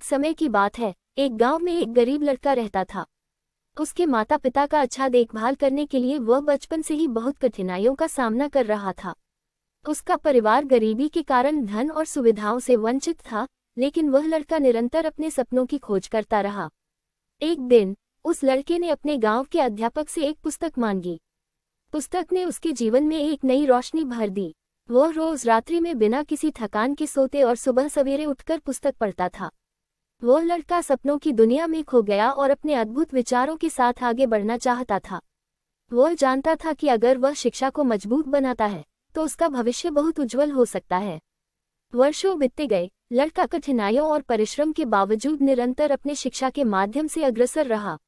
समय की बात है, एक गांव में एक गरीब लड़का रहता था। उसके माता पिता का अच्छा देखभाल करने के लिए वह बचपन से ही बहुत कठिनाइयों का सामना कर रहा था। उसका परिवार गरीबी के कारण धन और सुविधाओं से वंचित था, लेकिन वह लड़का निरंतर अपने सपनों की खोज करता रहा। एक दिन उस लड़के ने अपने गांव के अध्यापक से एक पुस्तक मांगी। पुस्तक ने उसके जीवन में एक नई रोशनी भर दी। वह रोज रात्रि में बिना किसी थकान के सोते और सुबह सवेरे उठकर पुस्तक पढ़ता था। वह लड़का सपनों की दुनिया में खो गया और अपने अद्भुत विचारों के साथ आगे बढ़ना चाहता था। वह जानता था कि अगर वह शिक्षा को मजबूत बनाता है तो उसका भविष्य बहुत उज्जवल हो सकता है। वर्षों बीतते गए, लड़का कठिनाइयों और परिश्रम के बावजूद निरंतर अपने शिक्षा के माध्यम से अग्रसर रहा।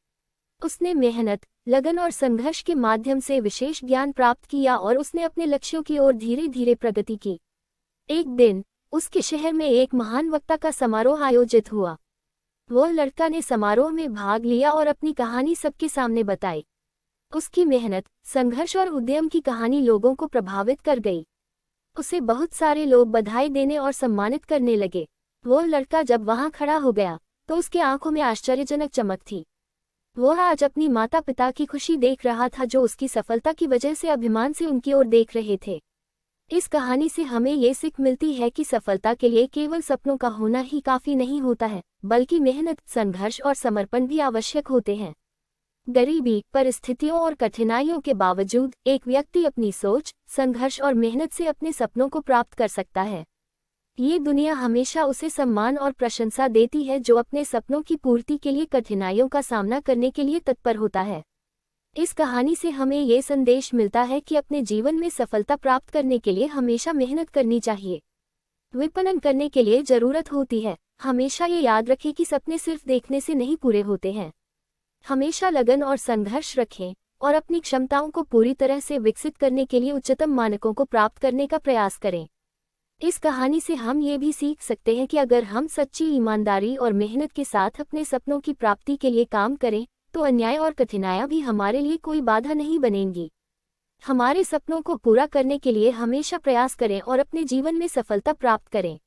उसने मेहनत, लगन और संघर्ष के माध्यम से विशेष ज्ञान प्राप्त किया और उसने अपने लक्ष्यों की ओर धीरे धीरे प्रगति की। एक दिन उसके शहर में एक महान वक्ता का समारोह आयोजित हुआ। वह लड़का ने समारोह में भाग लिया और अपनी कहानी सबके सामने बताई। उसकी मेहनत, संघर्ष और उद्यम की कहानी लोगों को प्रभावित कर गई। उसे बहुत सारे लोग बधाई देने और सम्मानित करने लगे। वह लड़का जब वहां खड़ा हो गया तो उसके आंखों में आश्चर्यजनक चमक थी। वह आज अपनी माता पिता की खुशी देख रहा था, जो उसकी सफलता की वजह से अभिमान से उनकी ओर देख रहे थे। इस कहानी से हमें ये सीख मिलती है कि सफलता के लिए केवल सपनों का होना ही काफी नहीं होता है, बल्कि मेहनत, संघर्ष और समर्पण भी आवश्यक होते हैं। गरीबी, परिस्थितियों और कठिनाइयों के बावजूद एक व्यक्ति अपनी सोच, संघर्ष और मेहनत से अपने सपनों को प्राप्त कर सकता है। ये दुनिया हमेशा उसे सम्मान और प्रशंसा देती है जो अपने सपनों की पूर्ति के लिए कठिनाइयों का सामना करने के लिए तत्पर होता है। इस कहानी से हमें ये संदेश मिलता है कि अपने जीवन में सफलता प्राप्त करने के लिए हमेशा मेहनत करनी चाहिए। विपणन करने के लिए जरूरत होती है। हमेशा ये याद रखें कि सपने सिर्फ देखने से नहीं पूरे होते हैं। हमेशा लगन और संघर्ष रखें और अपनी क्षमताओं को पूरी तरह से विकसित करने के लिए उच्चतम मानकों को प्राप्त करने का प्रयास करें। इस कहानी से हम ये भी सीख सकते हैं कि अगर हम सच्ची ईमानदारी और मेहनत के साथ अपने सपनों की प्राप्ति के लिए काम करें तो अन्याय और कठिनाइयां भी हमारे लिए कोई बाधा नहीं बनेंगी। हमारे सपनों को पूरा करने के लिए हमेशा प्रयास करें और अपने जीवन में सफलता प्राप्त करें।